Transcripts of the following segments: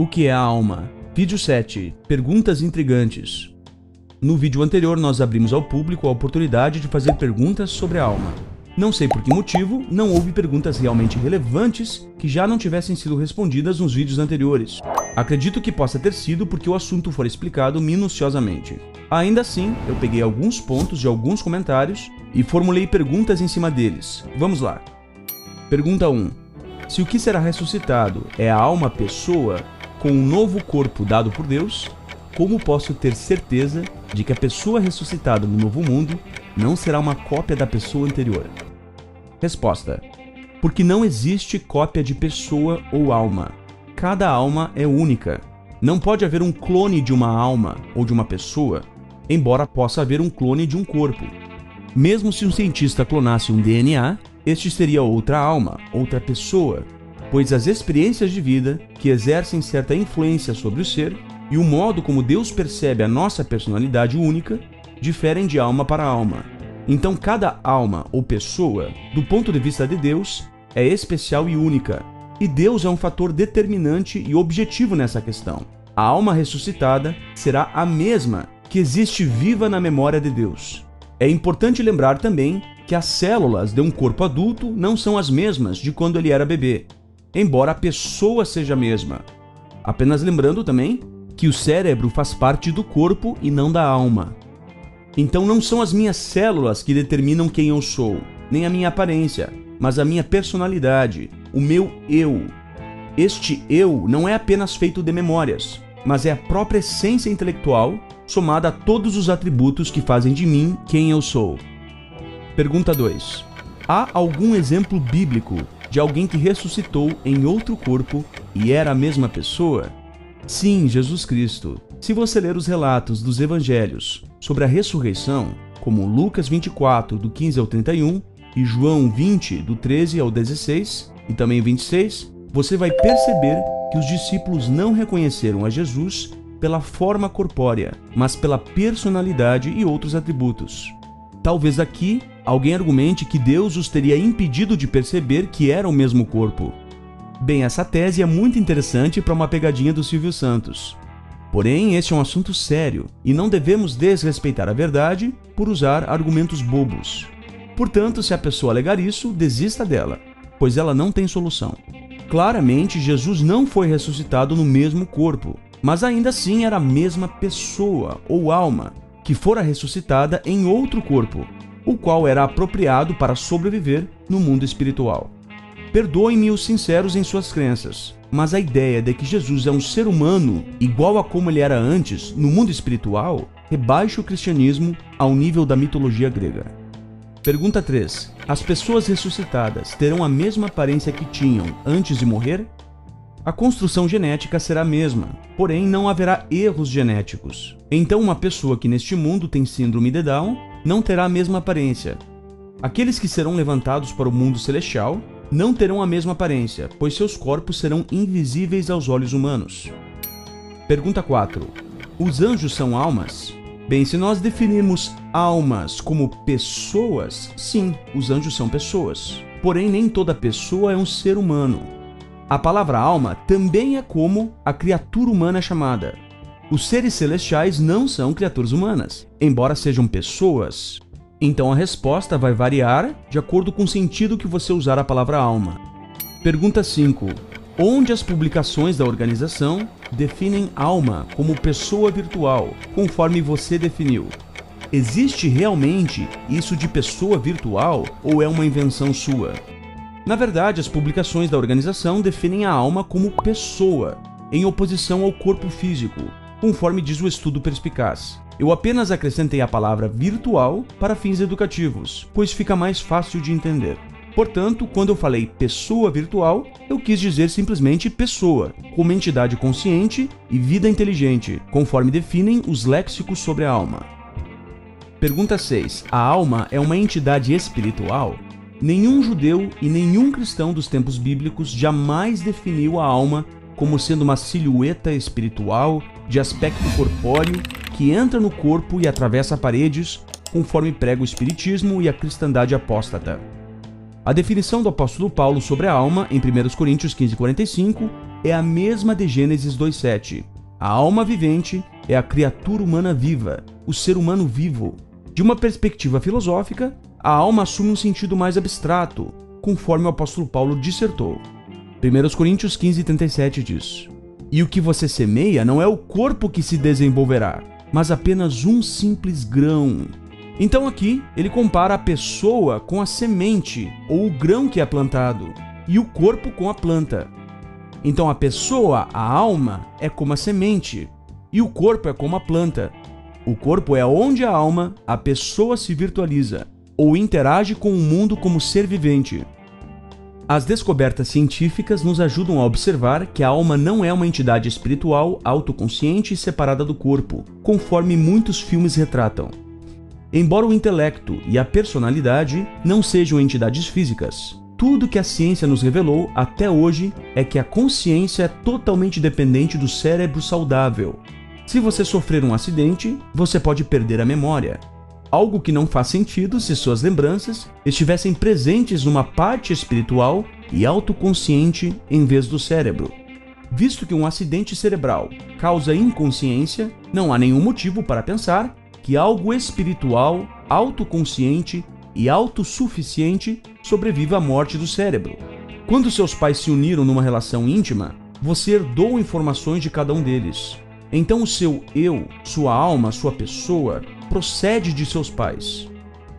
O que é a alma? Vídeo 7. Perguntas intrigantes. No vídeo anterior, nós abrimos ao público a oportunidade de fazer perguntas sobre a alma. Não sei por que motivo, não houve perguntas realmente relevantes que já não tivessem sido respondidas nos vídeos anteriores. Acredito que possa ter sido porque o assunto foi explicado minuciosamente. Ainda assim, eu peguei alguns pontos de alguns comentários e formulei perguntas em cima deles. Vamos lá. Pergunta 1. Se o que será ressuscitado é a alma pessoa com um novo corpo dado por Deus, como posso ter certeza de que a pessoa ressuscitada no novo mundo não será uma cópia da pessoa anterior? Resposta: porque não existe cópia de pessoa ou alma. Cada alma é única. Não pode haver um clone de uma alma ou de uma pessoa, embora possa haver um clone de um corpo. Mesmo se um cientista clonasse um DNA, este seria outra alma, outra pessoa, pois as experiências de vida, que exercem certa influência sobre o ser, e o modo como Deus percebe a nossa personalidade única, diferem de alma para alma. Então cada alma ou pessoa, do ponto de vista de Deus, é especial e única, e Deus é um fator determinante e objetivo nessa questão. A alma ressuscitada será a mesma que existe viva na memória de Deus. É importante lembrar também que as células de um corpo adulto não são as mesmas de quando ele era bebê, embora a pessoa seja a mesma. Apenas lembrando também que o cérebro faz parte do corpo e não da alma. Então não são as minhas células que determinam quem eu sou, nem a minha aparência, mas a minha personalidade, o meu eu. Este eu não é apenas feito de memórias, mas é a própria essência intelectual somada a todos os atributos que fazem de mim quem eu sou. Pergunta 2. Há algum exemplo bíblico de alguém que ressuscitou em outro corpo e era a mesma pessoa? Sim, Jesus Cristo. Se você ler os relatos dos evangelhos sobre a ressurreição, como Lucas 24, do 15 ao 31, e João 20, do 13 ao 16, e também 26, você vai perceber que os discípulos não reconheceram a Jesus pela forma corpórea, mas pela personalidade e outros atributos. Talvez aqui alguém argumente que Deus os teria impedido de perceber que era o mesmo corpo. Bem, essa tese é muito interessante para uma pegadinha do Silvio Santos. Porém, este é um assunto sério e não devemos desrespeitar a verdade por usar argumentos bobos. Portanto, se a pessoa alegar isso, desista dela, pois ela não tem solução. Claramente, Jesus não foi ressuscitado no mesmo corpo, mas ainda assim era a mesma pessoa ou alma que fora ressuscitada em outro corpo, o qual era apropriado para sobreviver no mundo espiritual. Perdoem-me os sinceros em suas crenças, mas a ideia de que Jesus é um ser humano igual a como ele era antes no mundo espiritual rebaixa o cristianismo ao nível da mitologia grega. Pergunta 3. As pessoas ressuscitadas terão a mesma aparência que tinham antes de morrer? A construção genética será a mesma, porém não haverá erros genéticos. Então uma pessoa que neste mundo tem síndrome de Down não terá a mesma aparência. Aqueles que serão levantados para o mundo celestial não terão a mesma aparência, pois seus corpos serão invisíveis aos olhos humanos. Pergunta 4. Os anjos são almas? Bem, se nós definirmos almas como pessoas, sim, os anjos são pessoas. Porém, nem toda pessoa é um ser humano. A palavra alma também é como a criatura humana é chamada. Os seres celestiais não são criaturas humanas, embora sejam pessoas. Então a resposta vai variar de acordo com o sentido que você usar a palavra alma. Pergunta 5. Onde as publicações da organização definem alma como pessoa virtual, conforme você definiu? Existe realmente isso de pessoa virtual ou é uma invenção sua? Na verdade, as publicações da organização definem a alma como pessoa, em oposição ao corpo físico, conforme diz o estudo perspicaz. Eu apenas acrescentei a palavra virtual para fins educativos, pois fica mais fácil de entender. Portanto, quando eu falei pessoa virtual, eu quis dizer simplesmente pessoa, como entidade consciente e vida inteligente, conforme definem os léxicos sobre a alma. Pergunta 6. A alma é uma entidade espiritual? Nenhum judeu e nenhum cristão dos tempos bíblicos jamais definiu a alma como sendo uma silhueta espiritual de aspecto corpóreo que entra no corpo e atravessa paredes, conforme prega o espiritismo e a cristandade apóstata. A definição do apóstolo Paulo sobre a alma, em 1 Coríntios 15:45, é a mesma de Gênesis 2:7. A alma vivente é a criatura humana viva, o ser humano vivo. De uma perspectiva filosófica, a alma assume um sentido mais abstrato, conforme o apóstolo Paulo dissertou. 1 Coríntios 15:37 diz: "E o que você semeia não é o corpo que se desenvolverá, mas apenas um simples grão." Então aqui ele compara a pessoa com a semente, ou o grão que é plantado, e o corpo com a planta. Então a pessoa, a alma, é como a semente, e o corpo é como a planta. O corpo é onde a alma, a pessoa se virtualiza, ou interage com o mundo como ser vivente. As descobertas científicas nos ajudam a observar que a alma não é uma entidade espiritual, autoconsciente e separada do corpo, conforme muitos filmes retratam. Embora o intelecto e a personalidade não sejam entidades físicas, tudo que a ciência nos revelou até hoje é que a consciência é totalmente dependente do cérebro saudável. Se você sofrer um acidente, você pode perder a memória. Algo que não faz sentido se suas lembranças estivessem presentes numa parte espiritual e autoconsciente em vez do cérebro. Visto que um acidente cerebral causa inconsciência, não há nenhum motivo para pensar que algo espiritual, autoconsciente e autossuficiente sobrevive à morte do cérebro. Quando seus pais se uniram numa relação íntima, você herdou informações de cada um deles. Então o seu eu, sua alma, sua pessoa, procede de seus pais.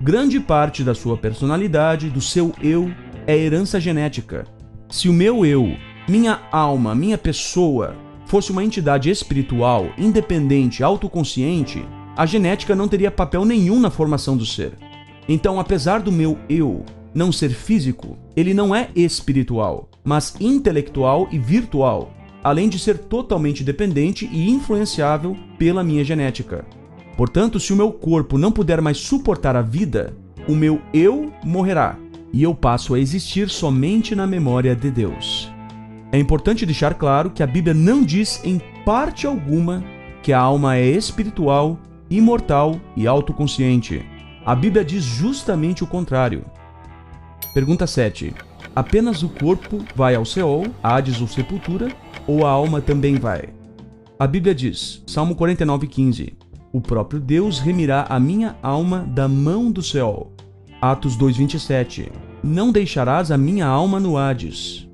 Grande parte da sua personalidade, do seu eu, é herança genética. Se o meu eu, minha alma, minha pessoa, fosse uma entidade espiritual, independente, autoconsciente, a genética não teria papel nenhum na formação do ser. Então, apesar do meu eu não ser físico, ele não é espiritual, mas intelectual e virtual, além de ser totalmente dependente e influenciável pela minha genética. Portanto, se o meu corpo não puder mais suportar a vida, o meu eu morrerá, e eu passo a existir somente na memória de Deus. É importante deixar claro que a Bíblia não diz em parte alguma que a alma é espiritual, imortal e autoconsciente. A Bíblia diz justamente o contrário. Pergunta 7. Apenas o corpo vai ao Seol, Hades ou sepultura, ou a alma também vai? A Bíblia diz, Salmo 49:15, "O próprio Deus remirá a minha alma da mão do Seol." Atos 2:27, "Não deixarás a minha alma no Hades."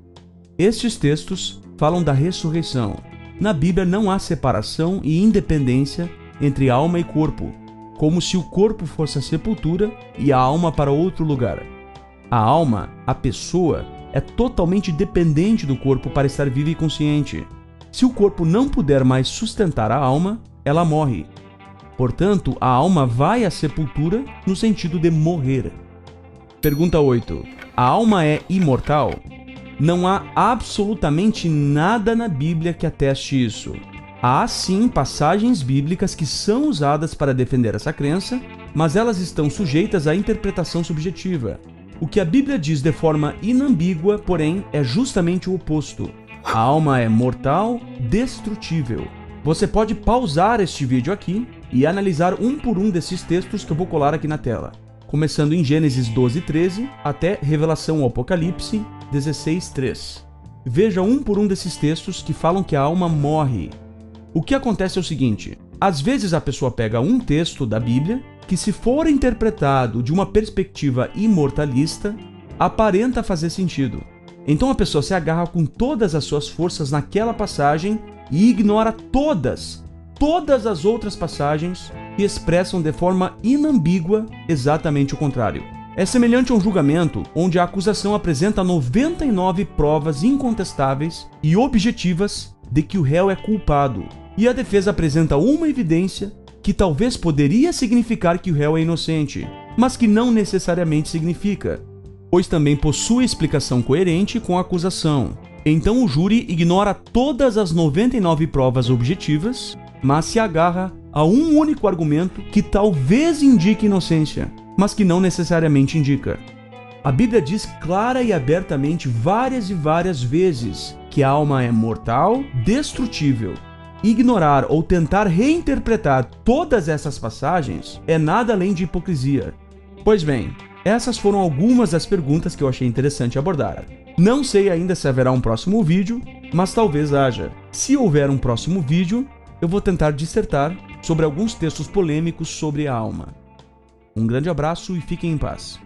Estes textos falam da ressurreição. Na Bíblia não há separação e independência entre alma e corpo, como se o corpo fosse a sepultura e a alma para outro lugar. A alma, a pessoa, é totalmente dependente do corpo para estar viva e consciente. Se o corpo não puder mais sustentar a alma, ela morre. Portanto, a alma vai à sepultura no sentido de morrer. Pergunta 8. A alma é imortal? Não há absolutamente nada na Bíblia que ateste isso. Há sim passagens bíblicas que são usadas para defender essa crença, mas elas estão sujeitas à interpretação subjetiva. O que a Bíblia diz de forma inambígua, porém, é justamente o oposto. A alma é mortal, destrutível. Você pode pausar este vídeo aqui e analisar um por um desses textos que eu vou colar aqui na tela, começando em Gênesis 12:13 até Revelação ao Apocalipse 16:3. Veja um por um desses textos que falam que a alma morre. O que acontece é o seguinte: às vezes a pessoa pega um texto da Bíblia que, se for interpretado de uma perspectiva imortalista, aparenta fazer sentido. Então a pessoa se agarra com todas as suas forças naquela passagem e ignora todas as outras passagens que expressam de forma inambígua exatamente o contrário. É semelhante a um julgamento onde a acusação apresenta 99 provas incontestáveis e objetivas de que o réu é culpado, e a defesa apresenta uma evidência que talvez poderia significar que o réu é inocente, mas que não necessariamente significa, pois também possui explicação coerente com a acusação. Então o júri ignora todas as 99 provas objetivas, mas se agarra a um único argumento que talvez indique inocência, mas que não necessariamente indica. A Bíblia diz clara e abertamente várias e várias vezes que a alma é mortal, destrutível. Ignorar ou tentar reinterpretar todas essas passagens é nada além de hipocrisia. Pois bem, essas foram algumas das perguntas que eu achei interessante abordar. Não sei ainda se haverá um próximo vídeo, mas talvez haja. Se houver um próximo vídeo, eu vou tentar dissertar sobre alguns textos polêmicos sobre a alma. Um grande abraço e fiquem em paz.